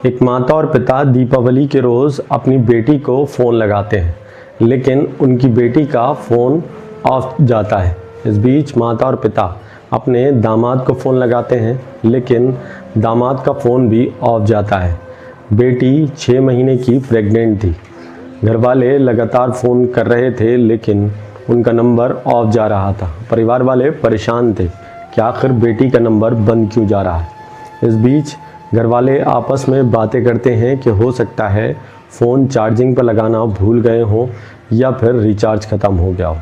एक माता और पिता दीपावली के रोज़ अपनी बेटी को फ़ोन लगाते हैं, लेकिन उनकी बेटी का फ़ोन ऑफ जाता है। इस बीच माता और पिता अपने दामाद को फ़ोन लगाते हैं, लेकिन दामाद का फ़ोन भी ऑफ जाता है। बेटी 6 महीने की प्रेग्नेंट थी। घर वाले लगातार फ़ोन कर रहे थे, लेकिन उनका नंबर ऑफ जा रहा था। परिवार वाले परेशान थे कि आखिर बेटी का नंबर बंद क्यों जा रहा है। इस बीच घर वाले आपस में बातें करते हैं कि हो सकता है फ़ोन चार्जिंग पर लगाना भूल गए हों या फिर रिचार्ज ख़त्म हो गया हो।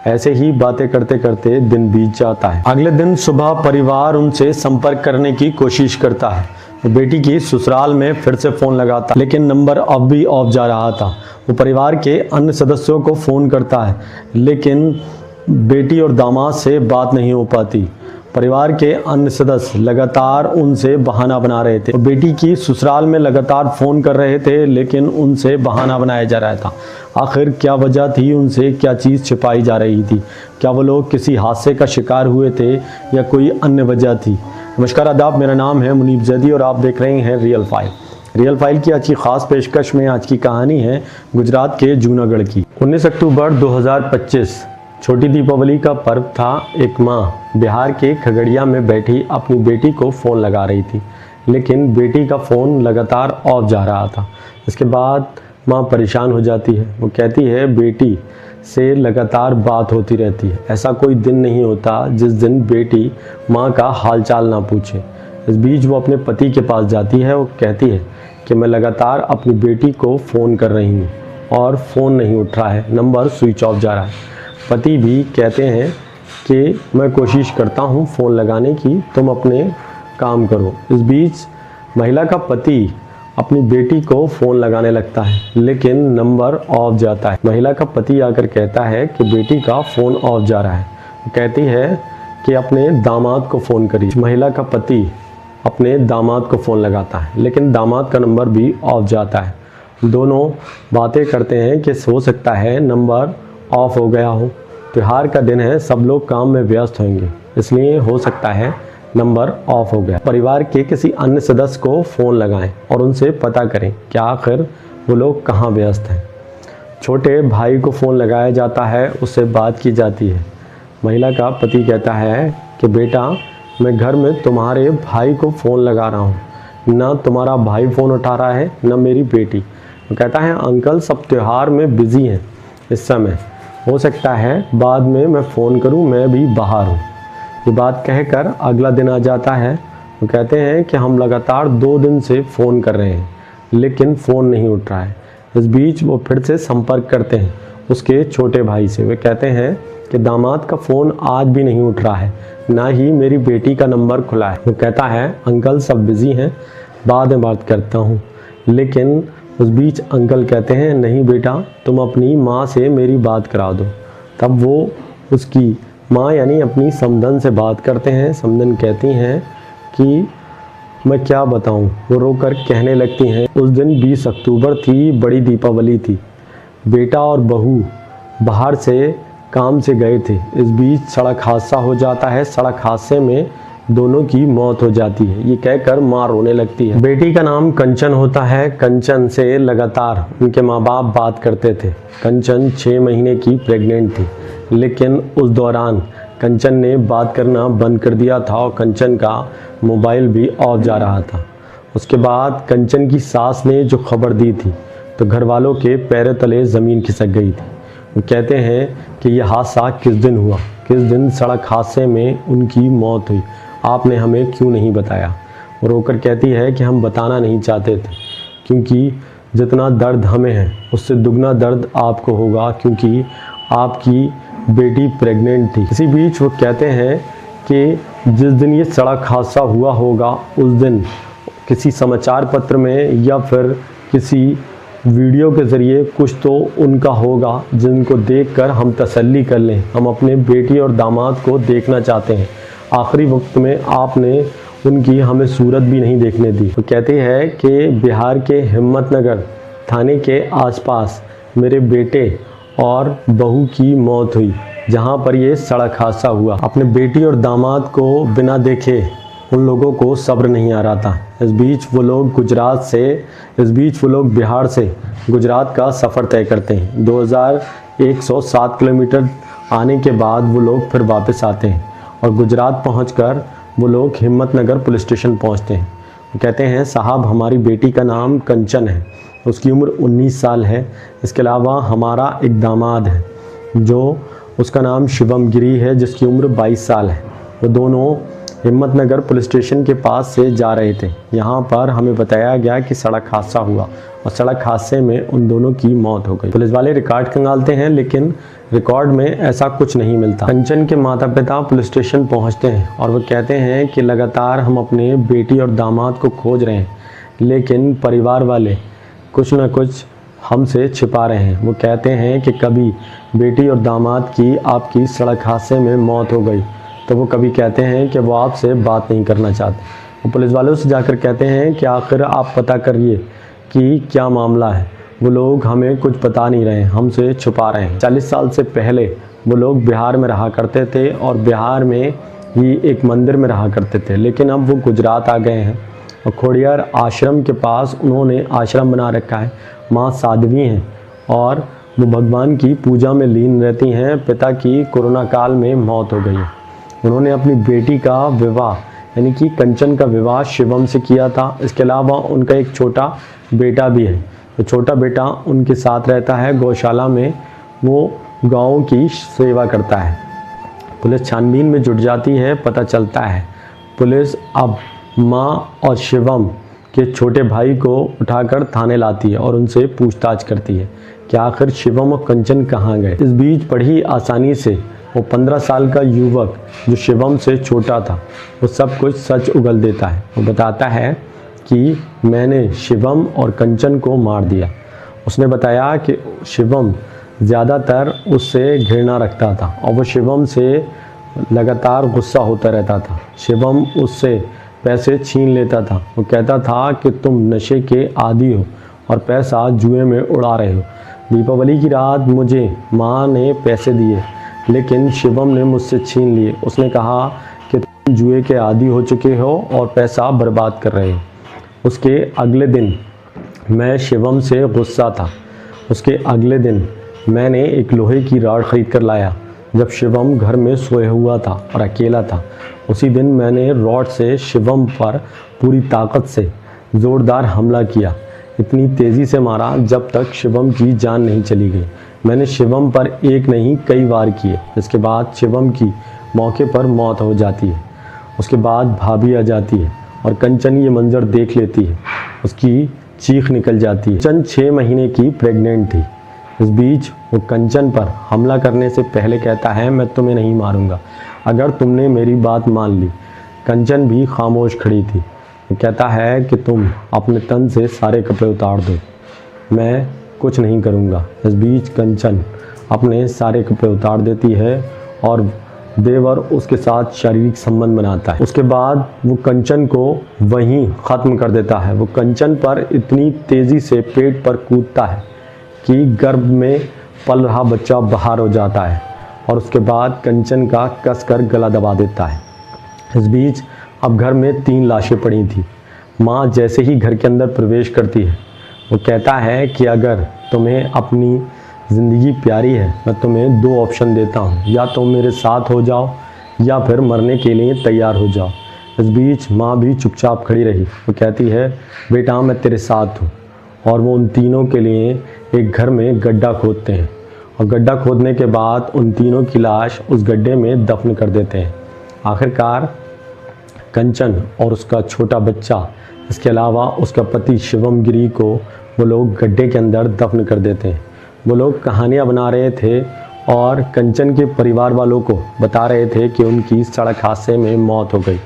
ऐसे ही बातें करते करते दिन बीत जाता है। अगले दिन सुबह परिवार उनसे संपर्क करने की कोशिश करता है। वो बेटी की ससुराल में फिर से फ़ोन लगाता, लेकिन नंबर अब भी ऑफ जा रहा था। वो परिवार के अन्य सदस्यों को फ़ोन करता है, लेकिन बेटी और दामाद से बात नहीं हो पाती। परिवार के अन्य सदस्य लगातार उनसे बहाना बना रहे थे। बेटी की ससुराल में लगातार फ़ोन कर रहे थे, लेकिन उनसे बहाना बनाया जा रहा था। आखिर क्या वजह थी, उनसे क्या चीज़ छिपाई जा रही थी? क्या वो लोग किसी हादसे का शिकार हुए थे या कोई अन्य वजह थी? नमस्कार, आदाब, मेरा नाम है मुनीब जैदी और आप देख रहे हैं रियल फाइल। रियल फाइल की आज की ख़ास पेशकश में आज की कहानी है गुजरात के जूनागढ़ की। 19 अक्टूबर 2025 छोटी दीपावली का पर्व था। एक माँ बिहार के खगड़िया में बैठी अपनी बेटी को फ़ोन लगा रही थी, लेकिन बेटी का फ़ोन लगातार ऑफ जा रहा था। इसके बाद माँ परेशान हो जाती है। वो कहती है बेटी से लगातार बात होती रहती है। ऐसा कोई दिन नहीं होता जिस दिन बेटी माँ का हालचाल ना पूछे। इस बीच वो अपने पति के पास जाती है। वो कहती है कि मैं लगातार अपनी बेटी को फ़ोन कर रही हूँ और फ़ोन नहीं उठ रहा है, नंबर स्विच ऑफ जा रहा है। पति भी कहते हैं कि मैं कोशिश करता हूँ फ़ोन लगाने की, तुम अपने काम करो। इस बीच महिला का पति अपनी बेटी को फ़ोन लगाने लगता है, लेकिन नंबर ऑफ जाता है। महिला का पति आकर कहता है कि बेटी का फ़ोन ऑफ जा रहा है। वो कहती है कि अपने दामाद को फ़ोन करिए। महिला का पति अपने दामाद को फ़ोन लगाता है, लेकिन दामाद का नंबर भी ऑफ जाता है। दोनों बातें करते हैं कि हो सकता है नंबर ऑफ हो गया हो। त्योहार का दिन है, सब लोग काम में व्यस्त होंगे, इसलिए हो सकता है नंबर ऑफ हो गया। परिवार के किसी अन्य सदस्य को फ़ोन लगाएं और उनसे पता करें कि आखिर वो लोग कहाँ व्यस्त हैं। छोटे भाई को फ़ोन लगाया जाता है, उससे बात की जाती है। महिला का पति कहता है कि बेटा, मैं घर में तुम्हारे भाई को फ़ोन लगा रहा हूँ, ना तुम्हारा भाई फ़ोन उठा रहा है ना मेरी बेटी। वो कहता है अंकल, सब त्यौहार में बिज़ी हैं इस समय, हो सकता है बाद में मैं फ़ोन करूं, मैं भी बाहर हूं। ये बात कहकर अगला दिन आ जाता है। वो कहते हैं कि हम लगातार 2 दिन से फ़ोन कर रहे हैं, लेकिन फ़ोन नहीं उठ रहा है। इस बीच वो फिर से संपर्क करते हैं उसके छोटे भाई से। वे कहते हैं कि दामाद का फ़ोन आज भी नहीं उठ रहा है, ना ही मेरी बेटी का नंबर खुला है। वो कहता है अंकल, सब बिज़ी हैं, बाद में बात करता हूँ। लेकिन उस बीच अंकल कहते हैं नहीं बेटा, तुम अपनी माँ से मेरी बात करा दो। तब वो उसकी माँ यानी अपनी समधन से बात करते हैं। समधन कहती हैं कि मैं क्या बताऊँ। वो रोकर कहने लगती हैं उस दिन 20 अक्टूबर थी, बड़ी दीपावली थी। बेटा और बहू बाहर से काम से गए थे। इस बीच सड़क हादसा हो जाता है। सड़क हादसे में दोनों की मौत हो जाती है। ये कहकर माँ रोने लगती है। बेटी का नाम कंचन होता है। कंचन से लगातार उनके माँ बाप बात करते थे। कंचन 6 महीने की प्रेग्नेंट थी, लेकिन उस दौरान कंचन ने बात करना बंद कर दिया था और कंचन का मोबाइल भी ऑफ जा रहा था। उसके बाद कंचन की सास ने जो खबर दी थी, तो घर वालों के पैरों तले ज़मीन खिसक गई थी। वो कहते हैं कि यह हादसा किस दिन हुआ, किस दिन सड़क हादसे में उनकी मौत हुई, आपने हमें क्यों नहीं बताया। वो रोकर कहती है कि हम बताना नहीं चाहते थे, क्योंकि जितना दर्द हमें है उससे दुगना दर्द आपको होगा, क्योंकि आपकी बेटी प्रेग्नेंट थी। इसी बीच वो कहते हैं कि जिस दिन ये सड़क हादसा हुआ होगा, उस दिन किसी समाचार पत्र में या फिर किसी वीडियो के ज़रिए कुछ तो उनका होगा, जिनको देखकर हम तसल्ली कर लें। हम अपने बेटी और दामाद को देखना चाहते हैं। आखिरी वक्त में आपने उनकी हमें सूरत भी नहीं देखने दी। वो कहते हैं कि बिहार के हिम्मतनगर थाने के आसपास मेरे बेटे और बहू की मौत हुई, जहां पर ये सड़क हादसा हुआ। अपने बेटी और दामाद को बिना देखे उन लोगों को सब्र नहीं आ रहा था। इस बीच वो लोग बिहार से गुजरात का सफ़र तय करते हैं। 2107 किलोमीटर आने के बाद वो लोग फिर वापस आते हैं और गुजरात पहुंचकर वो लोग हिम्मतनगर पुलिस स्टेशन पहुंचते हैं। वो कहते हैं, साहब हमारी बेटी का नाम कंचन है, उसकी उम्र 19 साल है। इसके अलावा हमारा एक दामाद है जो उसका नाम शिवम गिरी है, जिसकी उम्र 22 साल है। वो दोनों हिम्मतनगर पुलिस स्टेशन के पास से जा रहे थे। यहाँ पर हमें बताया गया कि सड़क हादसा हुआ और सड़क हादसे में उन दोनों की मौत हो गई। पुलिस वाले रिकॉर्ड खंगालते हैं लेकिन रिकॉर्ड में ऐसा कुछ नहीं मिलता। कंचन के माता पिता पुलिस स्टेशन पहुँचते हैं और वो कहते हैं कि लगातार हम अपने बेटी और दामाद को खोज रहे हैं, लेकिन परिवार वाले कुछ न कुछ हमसे छिपा रहे हैं। वो कहते हैं कि कभी बेटी और दामाद की आपकी सड़क हादसे में मौत हो गई, तो वो कभी कहते हैं कि वो आपसे बात नहीं करना चाहते। वो पुलिस वालों से जाकर कहते हैं कि आखिर आप पता करिए कि क्या मामला है। वो लोग हमें कुछ बता नहीं रहे हैं, हमसे छुपा रहे हैं। 40 साल से पहले वो लोग बिहार में रहा करते थे और बिहार में ही एक मंदिर में रहा करते थे, लेकिन अब वो गुजरात आ गए हैं और खोड़ियार आश्रम के पास उन्होंने आश्रम बना रखा है। माँ साध्वी हैं और वो भगवान की पूजा में लीन रहती हैं। पिता की कोरोना काल में मौत हो गई है। उन्होंने अपनी बेटी का विवाह यानी कि कंचन का विवाह शिवम से किया था। इसके अलावा उनका एक छोटा बेटा भी है। तो छोटा बेटा उनके साथ रहता है गौशाला में, वो गाँव की सेवा करता है। पुलिस छानबीन में जुट जाती है। पता चलता है पुलिस अब माँ और शिवम के छोटे भाई को उठाकर थाने लाती है और उनसे पूछताछ करती है कि आखिर शिवम और कंचन कहाँ गए। इस बीच बड़ी आसानी से वो 15 साल का युवक जो शिवम से छोटा था वो सब कुछ सच उगल देता है। वो बताता है कि मैंने शिवम और कंचन को मार दिया। उसने बताया कि शिवम ज़्यादातर उससे घृणा रखता था और वो शिवम से लगातार गुस्सा होता रहता था। शिवम उससे पैसे छीन लेता था। वो कहता था कि तुम नशे के आदी हो और पैसा जुए में उड़ा रहे हो। दीपावली की रात मुझे माँ ने पैसे दिए, लेकिन शिवम ने मुझसे छीन लिए। उसने कहा कि तुम जुए के आदी हो चुके हो और पैसा बर्बाद कर रहे हो। उसके अगले दिन मैं शिवम से गुस्सा था। उसके अगले दिन मैंने एक लोहे की रॉड ख़रीद कर लाया। जब शिवम घर में सोया हुआ था और अकेला था, उसी दिन मैंने रॉड से शिवम पर पूरी ताकत से ज़ोरदार हमला किया। इतनी तेज़ी से मारा जब तक शिवम की जान नहीं चली गई। मैंने शिवम पर एक नहीं कई वार किए। इसके बाद शिवम की मौके पर मौत हो जाती है। उसके बाद भाभी आ जाती है और कंचन ये मंजर देख लेती है। उसकी चीख निकल जाती है। कंचन 6 महीने की प्रेग्नेंट थी। इस बीच वो कंचन पर हमला करने से पहले कहता है, मैं तुम्हें नहीं मारूंगा अगर तुमने मेरी बात मान ली। कंचन भी खामोश खड़ी थी। वो कहता है कि तुम अपने तन से सारे कपड़े उतार दो, मैं कुछ नहीं करूंगा। इस बीच कंचन अपने सारे कपड़े उतार देती है और देवर उसके साथ शारीरिक संबंध बनाता है। उसके बाद वो कंचन को वहीं ख़त्म कर देता है। वो कंचन पर इतनी तेज़ी से पेट पर कूदता है कि गर्भ में पल रहा बच्चा बाहर हो जाता है और उसके बाद कंचन का कसकर गला दबा देता है। इस बीच अब घर में 3 लाशें पड़ी थी। माँ जैसे ही घर के अंदर प्रवेश करती है, वो कहता है कि अगर तुम्हें अपनी ज़िंदगी प्यारी है, मैं तुम्हें 2 ऑप्शन देता हूँ, या तुम मेरे साथ हो जाओ या फिर मरने के लिए तैयार हो जाओ। इस बीच माँ भी चुपचाप खड़ी रही। वो कहती है, बेटा मैं तेरे साथ हूँ। और वो उन तीनों के लिए एक घर में गड्ढा खोदते हैं और गड्ढा खोदने के बाद उन तीनों की लाश उस गड्ढे में दफन कर देते हैं। आखिरकार कंचन और उसका छोटा बच्चा, इसके अलावा उसका पति शिवम गिरी को वो लोग गड्ढे के अंदर दफन कर देते हैं। वो लोग कहानियाँ बना रहे थे और कंचन के परिवार वालों को बता रहे थे कि उनकी सड़क हादसे में मौत हो गई।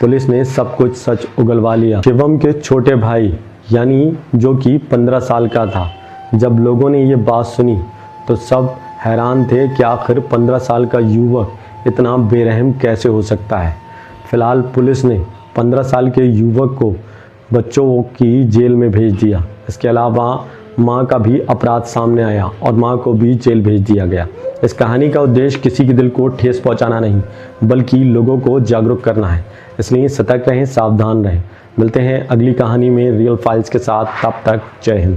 पुलिस ने सब कुछ सच उगलवा लिया। शिवम के छोटे भाई यानी जो कि 15 साल का था, जब लोगों ने ये बात सुनी तो सब हैरान थे कि आखिर 15 साल का युवक इतना बेरहम कैसे हो सकता है। फ़िलहाल पुलिस ने 15 साल के युवक को बच्चों की जेल में भेज दिया। इसके अलावा मां का भी अपराध सामने आया और मां को भी जेल भेज दिया गया। इस कहानी का उद्देश्य किसी के दिल को ठेस पहुंचाना नहीं, बल्कि लोगों को जागरूक करना है। इसलिए सतर्क रहें, सावधान रहें। मिलते हैं अगली कहानी में रियल फाइल्स के साथ, तब तक जय हिंद।